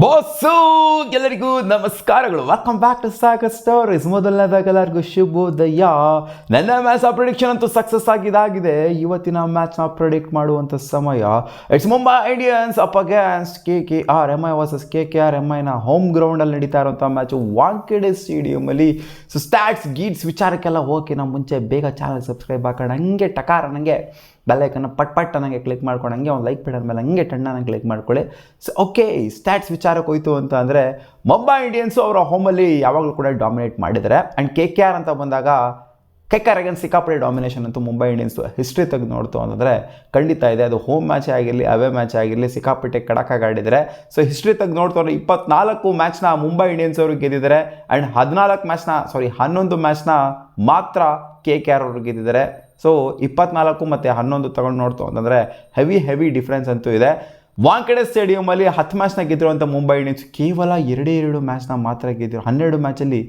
Boss ಎಲ್ಲರಿಗೂ ನಮಸ್ಕಾರಗಳು. Welcome back to Sagar stories. ಮೊದಲನೇದಾಗ ಎಲ್ಲರಿಗೂ ಶುಭೋದಯ. ನನ್ನ ಮ್ಯಾಚ್ ಪ್ರಿಡಿಕ್ಷನ್ ಅಂತೂ ಸಕ್ಸಸ್ ಆಗಿದೆ. ಇವತ್ತಿನ ಮ್ಯಾಚ್ನ ಪ್ರಿಡಿಕ್ಟ್ ಮಾಡುವಂಥ ಸಮಯ. It's Mumbai Indians up against KKR versus KKR home ಗ್ರೌಂಡಲ್ಲಿ ನಡೀತಾ ಇರುವಂಥ ಮ್ಯಾಚು ವಾಂಖೇಡೆ ಸ್ಟೇಡಿಯಮಲ್ಲಿ. ಸೊ ಸ್ಟ್ಯಾಟ್ಸ್ ಗೀಟ್ಸ್ ವಿಚಾರಕ್ಕೆಲ್ಲ ಹೋಗಿ ನಾವು ಮುಂಚೆ ಬೇಗ ಚಾನಲ್ ಸಬ್ಸ್ಕ್ರೈಬ್ ಹಾಕೋಣ. ಹಂಗೆ ಟಕಾರ ನನಗೆ ಬೆಲ್ಲೈಕನ್ನು ಪಟ್ ನನಗೆ ಕ್ಲಿಕ್ ಮಾಡ್ಕೊಂಡು ಹಂಗೆ ಒಂದು ಲೈಕ್ ಬಿಡೋದ ಮೇಲೆ ಹಂಗೆ ಟಣ್ಣನ ಕ್ಲಿಕ್ ಮಾಡ್ಕೊಳ್ಳಿ. ಸೊ ಓಕೆ, ಸ್ಟ್ಯಾಟ್ಸ್ ವಿಚಾರಕ್ಕೆ ಹೋಯ್ತು ಅಂತ ಅಂದರೆ ಮುಂಬೈ ಇಂಡಿಯನ್ಸು ಅವರ ಹೋಮಲ್ಲಿ ಯಾವಾಗಲೂ ಕೂಡ ಡಾಮಿನೇಟ್ ಮಾಡಿದ್ದಾರೆ. ಆ್ಯಂಡ್ KKR ಅಂತ ಬಂದಾಗ KKR ಅಗೇನ್ಸ್ಟ್ ಸಿಕ್ಕಾಪಟ್ಟೆ ಡಾಮಿನೇಷನ್ ಅಂತೂ ಮುಂಬೈ ಇಂಡಿಯನ್ಸು ಹಿಸ್ಟ್ರಿ ತೆಗೆದು ನೋಡ್ತು ಅಂತಂದರೆ ಖಂಡಿತ ಇದೆ. ಅದು ಹೋಮ್ ಮ್ಯಾಚೇ ಆಗಿರಲಿ ಅವೇ ಮ್ಯಾಚ್ ಆಗಿರಲಿ ಸಿಕ್ಕಾಪಟ್ಟೆ ಕಡಕಾಗಿ ಆಡಿದ್ದಾರೆ. ಸೊ ಹಿಸ್ಟ್ರಿ ತೆಗೆದು ನೋಡ್ತು ಅಂದರೆ 24 ಮ್ಯಾಚ್ನ ಮುಂಬೈ ಇಂಡಿಯನ್ಸ್ ಅವರು ಗೆದ್ದಿದ್ದಾರೆ. ಆ್ಯಂಡ್ 11 ಮ್ಯಾಚ್ನ ಮಾತ್ರ KKR ಅವರು ಗೆದ್ದಿದ್ದಾರೆ. ಸೊ 24 ಮತ್ತು 11 ತಗೊಂಡು ನೋಡ್ತು ಅಂತಂದರೆ ಹೆವಿ ಡಿಫ್ರೆನ್ಸ್ ಅಂತೂ ಇದೆ. ವಾಂಖೇಡೆ ಸ್ಟೇಡಿಯಮಲ್ಲಿ 10 ಮ್ಯಾಚ್ನ ಗೆದ್ದಿರುವಂಥ ಮುಂಬೈ ಇಂಡಿಯನ್ಸ್ ಕೇವಲ 2 ಮ್ಯಾಚ್ನ ಮಾತ್ರ ಗೆದ್ದಿರು. 12 ಮ್ಯಾಚಲ್ಲಿ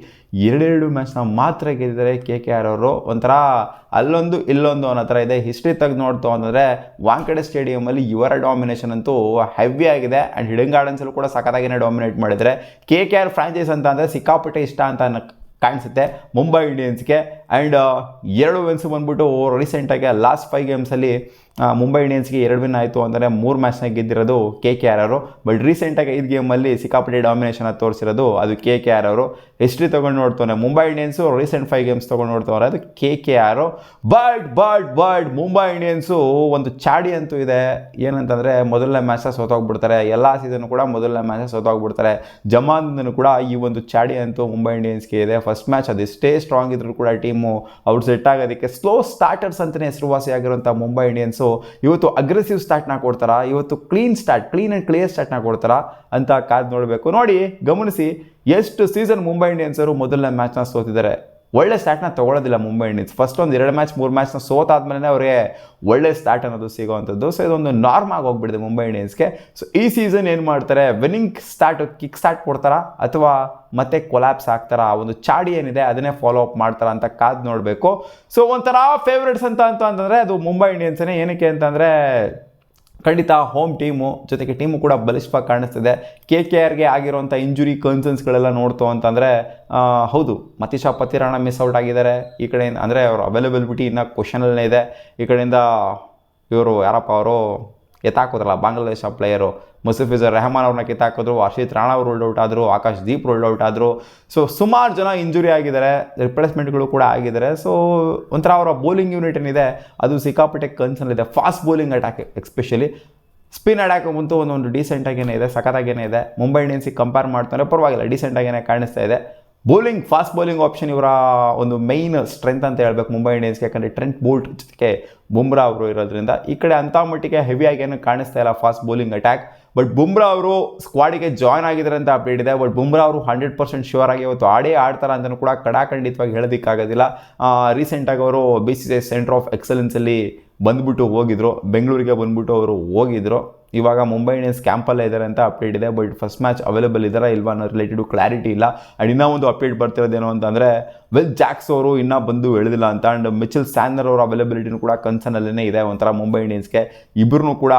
2 ಮ್ಯಾಚ್ನ ಮಾತ್ರ ಗೆದ್ದಿದ್ದಾರೆ KKR ಅವರು. ಒಂಥರ ಅಲ್ಲೊಂದು ಇಲ್ಲೊಂದು ಅನ್ನೋ ಥರ ಇದೆ. ಹಿಸ್ಟ್ರಿ ತೆಗೆದು ನೋಡ್ತು ಅಂತಂದರೆ ವಾಂಖೇಡೆ ಸ್ಟೇಡಿಯಮಲ್ಲಿ ಇವರ ಡಾಮಿನೇಷನ್ ಅಂತೂ ಹೆವಿ ಆಗಿದೆ. ಆ್ಯಂಡ್ ಹಿಡನ್ ಗಾರ್ಡನ್ಸಲ್ಲೂ ಕೂಡ ಸಖತ್ತಾಗಿಯೇ ಡಾಮಿನೇಟ್ ಮಾಡಿದ್ದಾರೆ. KKR ಫ್ರಾಂಚೈಸ್ ಅಂತ ಅಂದರೆ ಸಿಕ್ಕಾಪಟ್ಟೆ ಇಷ್ಟ ಅಂತ ಕಾಣಿಸುತ್ತೆ ಮುಂಬೈ ಇಂಡಿಯನ್ಸ್ಗೆ. ಆ್ಯಂಡ್ 2 ವಿನ್ಸ್ ಬಂದ್ಬಿಟ್ಟು ರೀಸೆಂಟಾಗಿ ಲಾಸ್ಟ್ 5 ಗೇಮ್ಸಲ್ಲಿ ಮುಂಬೈ ಇಂಡಿಯನ್ಸ್ಗೆ 2 ವಿನ್ ಆಯಿತು ಅಂದರೆ 3 ಮ್ಯಾಚ್ನ ಗೆದ್ದಿರೋದು KKR ಅವರು. ಬಟ್ ರೀಸೆಂಟಾಗಿ 5 ಗೇಮಲ್ಲಿ ಸಿಕ್ಕಾಪಟ್ಟೆ ಡಾಮಿನೇಷನ್ ತೋರಿಸಿರೋದು ಅದು KKR ಅವರು. ಹಿಸ್ಟ್ರಿ ತೊಗೊಂಡು ನೋಡ್ತಾನೆ ಮುಂಬೈ ಇಂಡಿಯನ್ಸು ರೀಸೆಂಟ್ 5 ಗೇಮ್ಸ್ ತೊಗೊಂಡು ನೋಡ್ತವ್ರೆ ಅದು KKR. ಬಟ್ ಮುಂಬೈ ಇಂಡಿಯನ್ಸು ಒಂದು ಚಾಡಿ ಅಂತೂ ಇದೆ. ಏನಂತಂದರೆ ಮೊದಲನೇ ಮ್ಯಾಚ್ನ ಸೋತೋಗ್ಬಿಡ್ತಾರೆ. ಎಲ್ಲ ಸೀಸನ್ ಕೂಡ ಮೊದಲನೇ ಮ್ಯಾಚ್ನ ಸೋತೋಗ್ಬಿಡ್ತಾರೆ. ಜಮಾನ್ದನ್ನು ಕೂಡ ಈ ಒಂದು ಚಾಡಿ ಅಂತೂ ಮುಂಬೈ ಇಂಡಿಯನ್ಸ್ಗೆ ಇದೆ. ಫಸ್ಟ್ ಮ್ಯಾಚ್ ಅದೆಷ್ಟೇ ಸ್ಟ್ರಾಂಗ್ ಇದ್ರೂ ಕೂಡ ಟೀಮು ಅವ್ರು ಸೆಟ್ ಆಗೋದಕ್ಕೆ ಸ್ಲೋ ಸ್ಟಾರ್ಟರ್ಸ್ ಅಂತಲೇ ಹೆಸರುವಾಸಿಯಾಗಿರುವಂಥ ಮುಂಬೈ ಇಂಡಿಯನ್ಸು ಇವತ್ತು ಅಗ್ರೆಸಿವ್ ಸ್ಟಾರ್ಟ್ನ ಕೊಡ್ತಾರಾ, ಇವತ್ತು ಕ್ಲೀನ್ ಆ್ಯಂಡ್ ಕ್ಲಿಯರ್ ಸ್ಟಾರ್ಟ್ನ ಕೊಡ್ತಾರಾ ಅಂತ ಕಾದು ನೋಡಬೇಕು. ನೋಡಿ, ಗಮನಿಸಿ ಎಷ್ಟು ಸೀಸನ್ ಮುಂಬೈ ಇಂಡಿಯನ್ಸ್ ಅವರು ಮೊದಲನೇ ಮ್ಯಾಚ್ನ ಸೋತಿದ್ದಾರೆ. ಒಳ್ಳೆ ಸ್ಟಾರ್ಟ್ನ ತೊಗೊಳ್ಳೋದಿಲ್ಲ ಮುಂಬೈ ಇಂಡಿಯನ್ಸ್. ಫಸ್ಟ್ ಒಂದು 2 ಮ್ಯಾಚ್ 3 ಮ್ಯಾಚ್ನ ಸೋತಾದ್ಮೇಲೆ ಅವರಿಗೆ ಒಳ್ಳೆ ಸ್ಟಾರ್ಟ್ ಅನ್ನೋದು ಸಿಗೋವಂಥದ್ದು. ಸೊ ಇದೊಂದು ನಾರ್ಮ್ ಆಗಿ ಹೋಗ್ಬಿಟ್ಟಿದೆ ಮುಂಬೈ ಇಂಡಿಯನ್ಸ್ಗೆ. ಸೊ ಈ ಸೀಸನ್ ಏನು ಮಾಡ್ತಾರೆ, ವಿನ್ನಿಂಗ್ ಕಿಕ್ ಸ್ಟಾರ್ಟ್ ಕೊಡ್ತಾರಾ ಅಥವಾ ಮತ್ತೆ ಕೊಲ್ಯಾಪ್ಸ್ ಆಗ್ತಾರಾ, ಒಂದು ಚಾಡಿ ಏನಿದೆ ಅದನ್ನೇ ಫಾಲೋ ಅಪ್ ಮಾಡ್ತಾರಾ ಅಂತ ಕಾದು ನೋಡಬೇಕು. ಸೊ ಒಂಥರ ಫೇವ್ರೇಟ್ಸ್ ಅಂತಂದರೆ ಅದು ಮುಂಬೈ ಇಂಡಿಯನ್ಸೇ. ಏನಕ್ಕೆ ಅಂತಂದರೆ ಖಂಡಿತ ಹೋಮ್ ಟೀಮು ಜೊತೆಗೆ ಟೀಮು ಕೂಡ ಬಲಿಷ್ಠವಾಗಿ ಕಾಣಿಸ್ತಿದೆ. KKRಗೆ ಆಗಿರುವಂಥ ಇಂಜುರಿ ಕನ್ಸರ್ನ್ಸ್ಗಳೆಲ್ಲ ನೋಡ್ತು ಅಂತಂದರೆ ಹೌದು, ಮತೀಶಾ ಪತಿರಾಣ ಮಿಸ್ ಔಟ್ ಆಗಿದ್ದಾರೆ. ಈ ಕಡೆಯಿಂದ ಅಂದರೆ ಅವ್ರ ಅವೈಲಬಿಲಿಟಿ ಇನ್ನೂ ಕ್ವಶನಲ್ಲೇ ಇದೆ. ಈ ಕಡೆಯಿಂದ ಇವರು ಯಾರಪ್ಪ ಅವರು ಎತ್ತಾಕೋದ್ರಲ್ಲ ಬಾಂಗ್ಲಾದೇಶ ಪ್ಲೇಯರು ಮುಸ್ತಫಿಜುರ್ ರೆಹಮಾನ್ ಅವ್ರನ್ನ ಕಿತ್ತಾಕಿದ್ರು. ಹರ್ಷಿತ್ ರಾಣಾ ಅವರು ರೋಲ್ಡ್ ಔಟ್ ಆದರು. ಆಕಾಶ್ ದೀಪ್ ರೋಲ್ಡ್ ಔಟ್ ಆದರು. ಸೊ ಸುಮಾರು ಜನ ಇಂಜುರಿ ಆಗಿದ್ದಾರೆ, ರಿಪ್ಲೇಸ್ಮೆಂಟ್ಗಳು ಕೂಡ ಆಗಿದ್ದಾರೆ. ಸೊ ಒಂಥರ ಅವರ ಬೌಲಿಂಗ್ ಯೂನಿಟ್ ಏನಿದೆ ಅದು ಸಿಕ್ಕಾಪಟ್ಟೆ ಕನ್ಸರ್ನ್ ಇದೆ. Fast bowling attack especially spin attack ಅಂತೂ ಒಂದು ಡೀಸೆಂಟಾಗೇ ಇದೆ, ಸಖತ್ತಾಗೇ ಇದೆ. ಮುಂಬೈ ಇಂಡಿಯನ್ಸಿಗೆ ಕಂಪೇರ್ ಮಾಡ್ತಾರೆ ಪರವಾಗಿಲ್ಲ, ಡೀಸೆಂಟಾಗೇ ಕಾಣಿಸ್ತಾ ಇದೆ. ಫಾಸ್ಟ್ ಬೌಲಿಂಗ್ ಆಪ್ಷನ್ ಇವರ ಒಂದು ಮೈನ್ ಸ್ಟ್ರೆಂತ್ ಅಂತ ಹೇಳ್ಬೇಕು ಮುಂಬೈ ಇಂಡಿಯನ್ಸ್ಗೆ. ಯಾಕಂದರೆ ಟ್ರೆಂಟ್ ಬೋಲ್ಟ್ ಜೊತೆಗೆ ಬುಮ್ರಾ ಅವರು ಇರೋದ್ರಿಂದ ಈ ಕಡೆ ಅಂಥ ಮಟ್ಟಿಗೆ ಹೆವಿಯಾಗಿ ಏನು ಕಾಣಿಸ್ತಾ ಇಲ್ಲ fast bowling attack. But Bumrah ಅವರು ಸ್ಕ್ವಾಡಿಗೆ ಜಾಯ್ನ್ ಆಗಿದ್ದಾರೆ ಅಂತ ಅಪ್ಡೇಟ್ ಇದೆ. ಬಟ್ ಬುಮ್ರಾ ಅವರು 100% ಶ್ಯೂರ್ ಆಗಿ ಇವತ್ತು ಆಡ್ತಾರೆ ಅಂತಲೂ ಕೂಡ ಕಡಾಖಂಡಿತವಾಗಿ ಹೇಳೋದಕ್ಕಾಗೋದಿಲ್ಲ. ರೀಸೆಂಟಾಗಿ ಅವರು BCCI ಸೆಂಟರ್ ಆಫ್ ಎಕ್ಸಲೆನ್ಸಲ್ಲಿ ಬಂದುಬಿಟ್ಟು ಹೋಗಿದ್ರು, ಬೆಂಗಳೂರಿಗೆ ಬಂದುಬಿಟ್ಟು ಅವರು ಹೋಗಿದ್ರು. ಇವಾಗ ಮುಂಬೈ ಇಂಡಿಯನ್ಸ್ ಕ್ಯಾಂಪಲ್ಲೇ ಇದ್ದಾರೆ ಅಂತ ಅಪ್ಡೇಟ್ ಇದೆ. ಬಟ್ ಫಸ್ಟ್ ಮ್ಯಾಚ್ ಅವೈಲೇಬಲ್ ಇದ್ದಾರಾ ಇಲ್ವಾ ಅನ್ನೋ ರಿಲೇಟೆಡ್ ಕ್ಲಾರಿಟಿ ಇಲ್ಲ. ಆ್ಯಂಡ್ ಇನ್ನೂ ಒಂದು ಅಪ್ಡೇಟ್ ಬರ್ತಿರೋದೇನು ಅಂತಂದರೆ ವಿಲ್ ಜಾಕ್ಸ್ ಅವರು ಇನ್ನೂ ಬಂದು ಎಳೆದಿಲ್ಲ ಅಂತ. ಆ್ಯಂಡ್ ಮಿಚೆಲ್ ಸ್ಯಾನರ್ ಅವರ ಅವೈಲಬಿಲಿಟಿನೂ ಕೂಡ ಕನ್ಸರ್ನಲ್ಲೇ ಇದೆ ಒಂಥರ ಮುಂಬೈ ಇಂಡಿಯನ್ಸ್ಗೆ. ಇಬ್ಬರೂ ಕೂಡ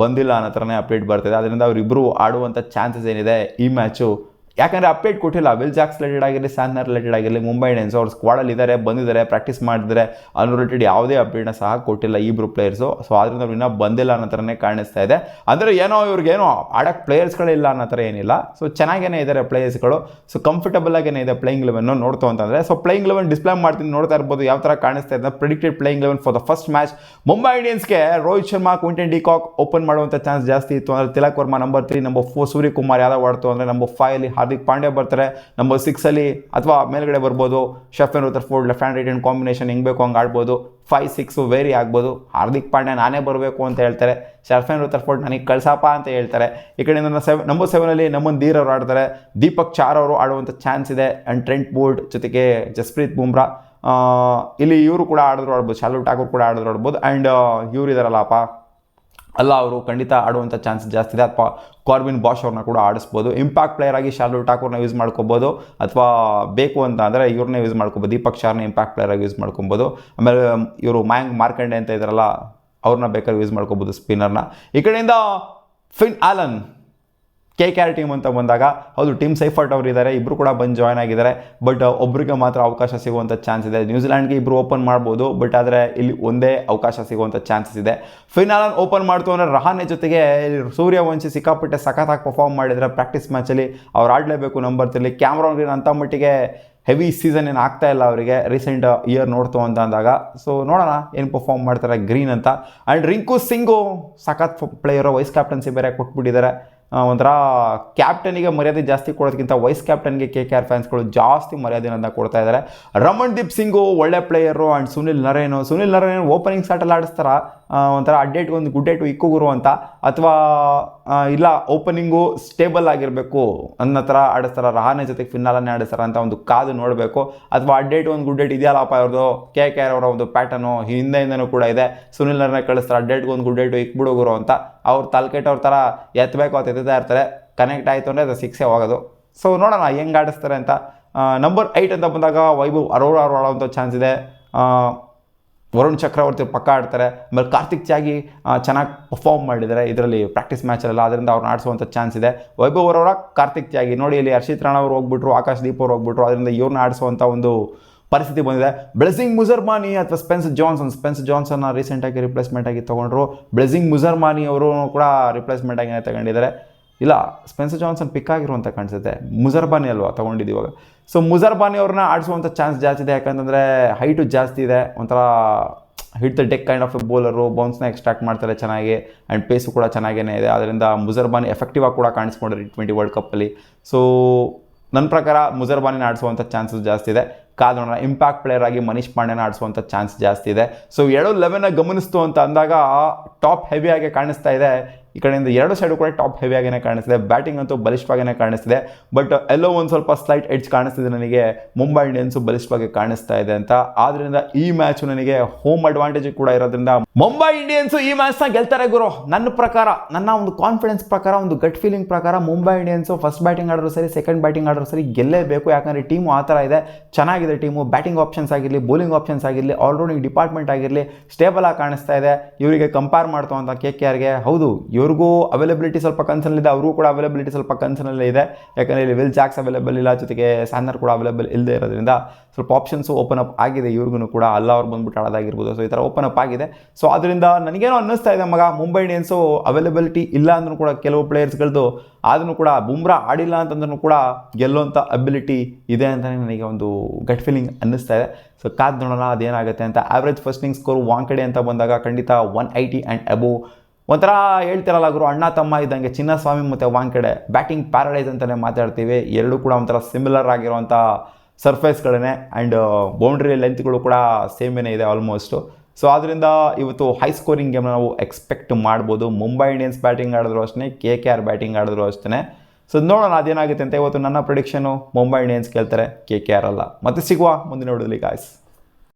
ಬಂದಿಲ್ಲ ಅನ್ನೋ ಥರನೇ ಅಪ್ಡೇಟ್ ಬರ್ತಿದೆ. ಅದರಿಂದ ಅವರಿಬ್ಬರು ಆಡುವಂಥ ಚಾನ್ಸಸ್ ಏನಿದೆ ಈ ಮ್ಯಾಚು. ಯಾಕಂದರೆ ಅಪ್ಡೇಟ್ ಕೊಟ್ಟಿಲ್ಲ. ವಿಲ್ ಜಾಕ್ಸ್ ರಿಲೇಟೆಡ್ ಆಗಿರಲಿ ಸ್ಯಾನರ್ ರಿಲೇಟೆಡ್ ಆಗಿರಲಿ ಮುಂಬೈ ಇಂಡಿಯನ್ಸ್ ಅವ್ರು ಸ್ಕ್ವಾಡಲ್ಲಿ ಇದ್ದಾರೆ, ಬಂದಿದ್ದಾರೆ, ಪ್ರಾಕ್ಟೀಸ್ ಮಾಡಿದ್ದಾರೆ ಅನ್ನೋ ರಿಲೇಟೆಡ್ ಯಾವುದೇ ಅಪ್ಡೇಟ್ನ ಸಹ ಕೊಟ್ಟಿಲ್ಲ ಇಬ್ಬರು ಪ್ಲೇಯರ್ಸು. ಸೊ ಆದ್ದರಿಂದ ಅವ್ರು ಇನ್ನೂ ಬಂದಿಲ್ಲ ಅನ್ನೋ ಥರನೇ ಕಾಣಿಸ್ತಾ ಇದೆ. ಅಂದರೆ ಇವ್ರಿಗೇನೋ ಆಡೋಕ್ಕೆ ಪ್ಲೇಯರ್ಸ್ಗಳಿಲ್ಲ ಅನ್ನೋ ಥರ ಏನಿಲ್ಲ. ಸೊ ಚೆನ್ನಾಗೇ ಇದ್ದಾರೆ ಪ್ಲೇಯರ್ಸ್ಗಳು. ಸೊ ಕಂಫರ್ಟಬಲ್ ಆಗೇ ಇದೆ ಪ್ಲೇಯಿಂಗ್ 11 ನೋಡ್ತು ಅಂತಂದರೆ. ಸೊ ಪ್ಲೇಯಿಂಗ್ 11 ಡಿಸ್ಪ್ಲೇ ಮಾಡ್ತೀನಿ, ನೋಡ್ತಾ ಇರ್ಬೋದು ಯಾವ ಥರ ಕಾಣಿಸ್ತಾ ಇದೆ. Predicted playing 11 for the first match Mumbai ಇಂಡಿಯನ್ಸ್ಗೆ Rohit Sharma, Quinton de Kock open ಮಾಡುವಂಥ ಚಾನ್ಸ್ ಜಾಸ್ತಿ ಇತ್ತು. ಅಂದರೆ ತಿಲಕ್ ವರ್ಮಾ ನಂಬರ್ 3, ನಂಬರ್ 4 ಸೂರ್ಯಕುಮಾರ್ ಯಾದವ್ ಆಡ್ತು ಅಂದರೆ ನಂಬರ್ 5 ಅಲ್ಲಿ ಹಾರ್ದಿಕ್ ಪಾಂಡ್ಯ ಬರ್ತಾರೆ. ನಂಬರ್ 6 ಅಲ್ಲಿ ಅಥವಾ ಮೇಲ್ಗಡೆ ಬರ್ಬೋದು Sherfane Rutherford left hand right hand combination ಹೆಂಗೆ ಬೇಕು ಹಂಗೆ ಆಡ್ಬೋದು. 5-6 ವೇರಿ ಆಗ್ಬೋದು. ಹಾರ್ದಿಕ್ ಪಾಂಡ್ಯ ನಾನೇ ಬರಬೇಕು ಅಂತ ಹೇಳ್ತಾರೆ, ಶಫೇನ್ ರುದರ್ಫೋರ್ಡ್ ನನಗೆ ಕಳ್ಸಪ್ಪ ಅಂತ ಹೇಳ್ತಾರೆ. ಈ ಕಡೆಯಿಂದ ನಂಬರ್ 7 ಅಲ್ಲಿ ನಮನ್ ಧೀರ್ ಅವರು ಆಡ್ತಾರೆ. ದೀಪಕ್ ಚಾರ್ ಅವರು ಆಡುವಂಥ ಚಾನ್ಸ್ ಇದೆ. ಆ್ಯಂಡ್ ಟ್ರೆಂಟ್ ಬೋಲ್ಟ್ ಜೊತೆಗೆ ಜಸ್ಪ್ರೀತ್ ಬುಮ್ರಾ ಇಲ್ಲಿ ಇವರು ಕೂಡ ಆಡ್ಬೋದು. ಶಾರ್ದುಲ್ ಠಾಕೂರ್ ಕೂಡ ಆಡ್ಬೋದು. ಆ್ಯಂಡ್ ಇವ್ರು ಇದಾರಲ್ಲಪ್ಪ ಅಲ್ಲ, ಅವರು ಖಂಡಿತ ಆಡುವಂಥ ಚಾನ್ಸ್ ಜಾಸ್ತಿ ಇದೆ. ಅಥವಾ ಕಾರ್ವಿನ್ ಬಾಷ್ ಅವ್ರನ್ನ ಕೂಡ ಆಡಿಸ್ಬೋದು. ಇಂಪ್ಯಾಕ್ಟ್ ಪ್ಲೇಯರ್ ಆಗಿ ಶಾರ್ದುಲ್ ಠಾಕೂರ್ನ ಯೂಸ್ ಮಾಡ್ಕೊಬೋದು. ಅಥವಾ ಬೇಕು ಅಂತ ಅಂದರೆ ಇವ್ರನ್ನೇ ಯೂಸ್ ಮಾಡ್ಕೊಬೋದು. ದೀಪಕ್ ಚಾರ್ನ ಇಂಪ್ಯಾಕ್ಟ್ ಪ್ಲೇಯರ್ ಆಗಿ ಯೂಸ್ ಮಾಡ್ಕೊಬೋದು. ಆಮೇಲೆ ಇವರು ಮಯಾಂಕ್ ಮಾರ್ಕಂಡೆ ಅಂತ ಇದ್ದಾರಲ್ಲ ಅವ್ರನ್ನ ಬೇಕಾದ್ರೆ ಯೂಸ್ ಮಾಡ್ಕೊಬೋದು ಸ್ಪಿನ್ನರ್ನ. ಈ ಕಡೆಯಿಂದ ಫಿನ್ ಆಲನ್ KKR ಟೀಮ್ ಅಂತ ಬಂದಾಗ ಹೌದು ಟೀಮ್ ಸೈಫರ್ಟ್ ಅವರು ಇದ್ದಾರೆ, ಇಬ್ಬರು ಕೂಡ ಬಂದು ಜಾಯ್ನ್ ಆಗಿದ್ದಾರೆ. ಬಟ್ ಒಬ್ಬರಿಗೆ ಮಾತ್ರ ಅವಕಾಶ ಸಿಗುವಂಥ ಚಾನ್ಸ್ ಇದೆ. ನ್ಯೂಜಿಲ್ಯಾಂಡ್ಗೆ ಇಬ್ಬರು ಓಪನ್ ಮಾಡ್ಬೋದು, ಬಟ್ ಆದರೆ ಇಲ್ಲಿ ಒಂದೇ ಅವಕಾಶ ಸಿಗುವಂಥ ಚಾನ್ಸಸ್ ಇದೆ. ಫಿನಾಲನ್ನು ಓಪನ್ ಮಾಡ್ತು ಅಂದರೆ ರಹಾನೆ ಜೊತೆಗೆ ಸೂರ್ಯವಂಶಿ ಸಿಕ್ಕಾಪಟ್ಟೆ ಸಖತ್ತಾಗಿ ಪರ್ಫಾರ್ಮ್ ಮಾಡಿದರೆ ಪ್ರಾಕ್ಟೀಸ್ ಮ್ಯಾಚಲ್ಲಿ ಅವ್ರು ಆಡಲೇಬೇಕು ನಂಬರ್ 3. ಕ್ಯಾಮ್ರಾನ್ ಗ್ರೀನ್ ಅಂಥ ಮಟ್ಟಿಗೆ ಹೆವಿ ಸೀಸನ್ ಏನು ಆಗ್ತಾ ಇಲ್ಲ ಅವರಿಗೆ ರೀಸೆಂಟ್ ಇಯರ್ ನೋಡ್ತು ಅಂತ ಅಂದಾಗ. ಸೊ ನೋಡೋಣ ಏನು ಪರ್ಫಾರ್ಮ್ ಮಾಡ್ತಾರೆ ಗ್ರೀನ್ ಅಂತ. ಆ್ಯಂಡ್ ರಿಂಕು ಸಿಂಗು ಸಖತ್ ಪ್ಲೇಯರು, ವೈಸ್ ಕ್ಯಾಪ್ಟನ್ಸಿ ಬೇರೆ ಕೊಟ್ಬಿಟ್ಟಿದ್ದಾರೆ. ಒಂಥರ ಕ್ಯಾಪ್ಟನಿಗೆ ಮರ್ಯಾದೆ ಜಾಸ್ತಿ ಕೊಡೋದಕ್ಕಿಂತ ವೈಸ್ ಕ್ಯಾಪ್ಟನ್ಗೆ KKR ಫ್ಯಾನ್ಸ್ಗಳು ಜಾಸ್ತಿ ಮರ್ಯಾದೆಯನ್ನು ಕೊಡ್ತಾ ಇದ್ದಾರೆ. ರಮಣ್ದೀಪ್ ಸಿಂಗು ಒಳ್ಳೆ player. And Sunil Narine opening ಸ್ಟಾರ್ಟಲ್ಲಿ ಆಡಿಸ್ತಾರ ಒಂಥರ ಅಡ್ಡೇಟ್ಗೆ ಒಂದು ಗುಡ್ಡೇಟು ಇಕ್ಕುಗುರು ಅಂತ, ಅಥವಾ ಇಲ್ಲ ಓಪನಿಂಗು ಸ್ಟೇಬಲ್ ಆಗಿರಬೇಕು ಅನ್ನೋ ಥರ ಆಡಿಸ್ತಾರ, ರಹಾನೆ ಜೊತೆಗೆ ಫಿನಾಲನ್ನೇ ಆಡಿಸ್ತಾರ ಅಂತ ಒಂದು ಕಾದು ನೋಡಬೇಕು. ಅಥವಾ ಅಡ್ಡೇಟು ಒಂದು ಗುಡ್ಡೇಟ್ ಇದೆಯಲ್ಲಪ್ಪ ಅವ್ರದ್ದು KKR ಅವರ ಒಂದು ಪ್ಯಾಟರ್ನು ಹಿಂದೆಯಿಂದನೂ ಕೂಡ ಇದೆ. ಸುನಿಲ್ ನರೇನ್ ಕಳಿಸ್ತಾರೆ ಅಡ್ಡೇಟ್ಗೆ ಒಂದು ಗುಡ್ಡೇಟು ಇಕ್ಬಿಡುಗುರು ಅಂತ, ಅವ್ರು ತಲೆಕೆಟ್ಟವ್ರ ಥರ ಎತ್ತಬೇಕು ಅಂತ ಎತ್ತಾ ಇರ್ತಾರೆ. ಕನೆಕ್ಟ್ ಆಯಿತು ಅಂದರೆ ಅದು 6 ಹೋಗೋದು. ಸೊ ನೋಡೋಣ ಹೆಂಗೆ ಆಡಿಸ್ತಾರೆ ಅಂತ. ನಂಬರ್ 8 ಅಂತ ಬಂದಾಗ ವೈಭವ್ ಅರೋರಾ ಅವರು ಆಡೋವಂಥ ಚಾನ್ಸ್ ಇದೆ. ವರುಣ್ ಚಕ್ರವರ್ತಿ ಪಕ್ಕ ಆಡ್ತಾರೆ. ಆಮೇಲೆ ಕಾರ್ತಿಕ್ ತ್ಯಾಗಿ ಚೆನ್ನಾಗಿ ಪರ್ಫಾರ್ಮ್ ಮಾಡಿದ್ದಾರೆ ಇದರಲ್ಲಿ ಪ್ರಾಕ್ಟೀಸ್ ಮ್ಯಾಚಲ್ಲೆಲ್ಲ, ಅದರಿಂದ ಅವ್ರನ್ನ ಆಡಿಸುವಂಥ ಚಾನ್ಸ್ ಇದೆ. ವೈಭವ್ ಅವರ ಕಾರ್ತಿಕ್ ತ್ಯಾಗಿ ನೋಡಿ, ಇಲ್ಲಿ ಹರ್ಷಿತ್ ರಾಣಾ ಅವರು ಹೋಗ್ಬಿಟ್ರು, ಆಕಾಶ್ ದೀಪ್ ಅವರು ಹೋಗ್ಬಿಟ್ರು, ಅದರಿಂದ ಇವ್ರನ್ನ ಆಡಿಸುವಂಥ ಒಂದು ಪರಿಸ್ಥಿತಿ ಬಂದಿದೆ. ಬ್ಲೆಸಿಂಗ್ ಮುಜರ್ಮಾನಿ ಅಥವಾ ಸ್ಪೆನ್ಸ್ ಜಾನ್ಸನ್ನ ರೀಸೆಂಟಾಗಿ ರಿಪ್ಲೇಸ್ಮೆಂಟ್ ಆಗಿ ತೊಗೊಂಡ್ರು. ಬ್ಲೆಸಿಂಗ್ ಮುಜರ್ಮಾನಿ ಅವರು ಕೂಡ ರಿಪ್ಲೇಸ್ಮೆಂಟ್ ಆಗಿನೇ ತಗೊಂಡಿದ್ದಾರೆ. ಇಲ್ಲ ಸ್ಪೆನ್ಸರ್ ಜಾನ್ಸನ್ ಪಿಕ್ ಆಗಿರುವಂಥ ಕಾಣಿಸುತ್ತೆ, ಮುಜರ್ಬಾನಿ ಅಲ್ವಾ ತೊಗೊಂಡಿದ್ದೀವಾಗ. ಸೊ ಮುಜರ್ಬಾನಿ ಅವ್ರನ್ನ ಆಡಿಸುವಂಥ ಚಾನ್ಸ್ ಜಾಸ್ತಿ ಇದೆ, ಯಾಕಂತಂದರೆ ಹೈಟು ಜಾಸ್ತಿ ಇದೆ, ಒಂಥರ hit the deck kind of a bowler, ಬೌನ್ಸ್ನ ಎಕ್ಸ್ಟ್ರಾಕ್ಟ್ ಮಾಡ್ತಾರೆ ಚೆನ್ನಾಗಿ, ಆ್ಯಂಡ್ ಪೇಸು ಕೂಡ ಚೆನ್ನಾಗೇ ಇದೆ. ಅದರಿಂದ ಮುಜರ್ಬಾನಿ ಎಫೆಕ್ಟಿವ್ ಆಗಿ ಕೂಡ ಕಾಣಿಸ್ಕೊಂಡ್ರೆ T20 ವರ್ಲ್ಡ್ ಕಪ್ಪಲ್ಲಿ. ಸೊ ನನ್ನ ಪ್ರಕಾರ ಮುಜರ್ಬಾನಿನ ಆಡಿಸುವಂಥ ಚಾನ್ಸಸ್ ಜಾಸ್ತಿ ಇದೆ. ಕಾದೋಣ ಇಂಪ್ಯಾಕ್ಟ್ ಪ್ಲೇಯರ್ ಆಗಿ ಮನೀಶ್ ಪಾಂಡೆನ ಆಡಿಸುವಂಥ ಚಾನ್ಸ್ ಜಾಸ್ತಿ ಇದೆ. ಸೊ 2-11 ಗಮನಿಸ್ತು ಅಂತ ಅಂದಾಗ ಟಾಪ್ ಹೆವಿಯಾಗಿ ಕಾಣಿಸ್ತಾ ಇದೆ. ಈ ಕಡೆಯಿಂದ 2 ಸೈಡು ಕೂಡ ಟಾಪ್ ಹೆವಿಯಾಗೇ ಕಾಣಿಸ್ತಿದೆ. ಬ್ಯಾಟಿಂಗ್ ಅಂತೂ ಬಲಿಷ್ಠವಾಗಿಯೇ ಕಾಣಿಸ್ತಿದೆ. ಬಟ್ ಎಲ್ಲೋ ಒಂದು ಸ್ವಲ್ಪ ಸ್ಲೈಟ್ ಎಡ್ಜ್ ಕಾಣಿಸ್ತಿದೆ ನನಗೆ, ಮುಂಬೈ ಇಂಡಿಯನ್ಸು ಬಲಿಷ್ಠವಾಗಿ ಕಾಣಿಸ್ತಾ ಇದೆ ಅಂತ. ಆದ್ದರಿಂದ ಈ ಮ್ಯಾಚು ನನಗೆ ಹೋಮ್ ಅಡ್ವಾಂಟೇಜ್ ಕೂಡ ಇರೋದ್ರಿಂದ ಮುಂಬೈ ಇಂಡಿಯನ್ಸು ಈ ಮ್ಯಾಚ್ನ ಗೆಲ್ತಾರೆ ಗುರು. ನನ್ನ ಪ್ರಕಾರ, ನನ್ನ ಒಂದು ಕಾನ್ಫಿಡೆನ್ಸ್ ಪ್ರಕಾರ, ಒಂದು ಗಟ್ ಫೀಲಿಂಗ್ ಪ್ರಕಾರ ಮುಂಬೈ ಇಂಡಿಯನ್ಸು ಫಸ್ಟ್ ಬ್ಯಾಟಿಂಗ್ ಆಡಿದ್ರು ಸರಿ, ಸೆಕೆಂಡ್ ಬ್ಯಾಟಿಂಗ್ ಆಡಿದ್ರು ಸರಿ ಗೆಲ್ಲೇಬೇಕು. ಯಾಕಂದರೆ ಟೀಮು ಆ ಥರ ಇದೆ, ಚೆನ್ನಾಗಿದೆ ಟೀಮು. ಬ್ಯಾಟಿಂಗ್ ಆಪ್ಷನ್ಸ್ ಆಗಿರಲಿ, ಬೌಲಿಂಗ್ ಆಪ್ಷನ್ಸ್ ಆಗಿರಲಿ, ಆಲ್ರೌಂಡಿಂಗ್ ಡಿಪಾರ್ಟ್ಮೆಂಟ್ ಆಗಿರಲಿ ಸ್ಟೇಬಲ್ ಆಗಿ ಕಾಣಿಸ್ತಾ ಇದೆ. ಇವರಿಗೆ ಕಂಪೇರ್ ಮಾಡ್ತು ಅಂತ KKRಗೆ, ಹೌದು ಇವ್ರಿಗೂ ಅವೈಲಬಿಲಿಟಿ ಸ್ವಲ್ಪ ಕನ್ಸರ್ನಲ್ಲಿದೆ, ಅವ್ರಿಗೂ ಕೂಡ ಅವೈಲಬಿಲಿಟಿ ಸ್ವಲ್ಪ ಕನ್ಸರ್ನಲ್ಲೇ ಇದೆ. ಯಾಕಂದರೆ ಇಲ್ಲಿ ವಿಲ್ ಜಾಕ್ಸ್ ಅವೈಲೇಬಲ್ ಇಲ್ಲ, ಜೊತೆಗೆ ಸ್ಯಾನ್ನರ್ ಕೂಡ ಅವೈಲೇಬಲ್ ಇಲ್ಲದೆ ಇರೋದ್ರಿಂದ ಸ್ವಲ್ಪ ಆಪ್ಷನ್ಸು ಓಪನ್ ಅಪ್ ಆಗಿದೆ ಇವ್ರಿಗೂ ಕೂಡ. ಅಲ್ಲ ಅವ್ರು ಬಂದ್ಬಿಟ್ಟು ಆಡೋದಾಗಿರ್ಬೋದು. ಸೊ ಈ ಥರ ಓಪನ್ ಅಪ್ ಆಗಿದೆ. ಸೊ ಅದರಿಂದ ನನಗೇನೋ ಅನ್ನಿಸ್ತಾ ಇದೆ ಮಗ, ಮುಂಬೈ ಇಂಡಿಯನ್ಸು ಅವೈಲಬಿಲಿಟಿ ಇಲ್ಲ ಅಂದ್ರೂ ಕೂಡ ಕೆಲವು ಪ್ಲೇಯರ್ಸ್ಗಳದ್ದು, ಆದ್ರೂ ಕೂಡ ಬುಮ್ರಾ ಆಡಿಲ್ಲ ಅಂತಂದ್ರೂ ಕೂಡ ಗೆಲ್ಲುವಂಥ ಅಬಿಲಿಟಿ ಇದೆ ಅಂತಲೇ ನನಗೆ ಒಂದು ಗಟ್ ಫೀಲಿಂಗ್ ಅನ್ನಿಸ್ತಾ ಇದೆ. ಸೊ ಕಾದು ನೋಡೋಣ ಅದೇನಾಗುತ್ತೆ ಅಂತ. ಆವ್ರೇಜ್ ಫಸ್ಟಿಂಗ್ ಸ್ಕೋರ್ ವಾಂಕಡೆ ಅಂತ ಬಂದಾಗ ಖಂಡಿತ 180 ಆ್ಯಂಡ್ ಅಬೋವ್. ಒಂಥರ ಹೇಳ್ತಿರಲ್ಲ ಗುರು, ಅಣ್ಣ ತಮ್ಮ ಇದ್ದಂಗೆ ಚಿನ್ನಸ್ವಾಮಿ ಮತ್ತು ವಾಂಕಡೆ ಬ್ಯಾಟಿಂಗ್ ಪ್ಯಾರಡೈಸ್ ಅಂತಲೇ ಮಾತಾಡ್ತೀವಿ. ಎರಡೂ ಕೂಡ ಒಂಥರ ಸಿಮಿಲರ್ ಆಗಿರುವಂಥ ಸರ್ಫೇಸ್ಗಳೇ, ಆ್ಯಂಡ್ ಬೌಂಡ್ರಿ ಲೆಂತ್ಗಳು ಕೂಡ ಸೇಮೇನೇ ಇದೆ ಆಲ್ಮೋಸ್ಟು. ಸೊ ಆದ್ದರಿಂದ ಇವತ್ತು ಹೈ ಸ್ಕೋರಿಂಗ್ ಗೇಮ್ನ ನಾವು ಎಕ್ಸ್ಪೆಕ್ಟ್ ಮಾಡ್ಬೋದು. ಮುಂಬೈ ಇಂಡಿಯನ್ಸ್ ಬ್ಯಾಟಿಂಗ್ ಆಡಿದ್ರು ಅಷ್ಟೇ, KKR ಬ್ಯಾಟಿಂಗ್ ಆಡಿದ್ರು ಅಷ್ಟೇ. ಸೊ ನೋಡೋಣ ಅದೇನಾಗುತ್ತೆ ಅಂತ. ಇವತ್ತು ನನ್ನ ಪ್ರಿಡಿಕ್ಷನು ಮುಂಬೈ ಇಂಡಿಯನ್ಸ್ ಗೆಲ್ತಾರೆ, KKR ಅಲ್ಲ. ಮತ್ತೆ ಸಿಗುವ ಮುಂದಿನ ವಿಡಿಯೋದಲ್ಲಿ ಗಾಯ್ಸ್.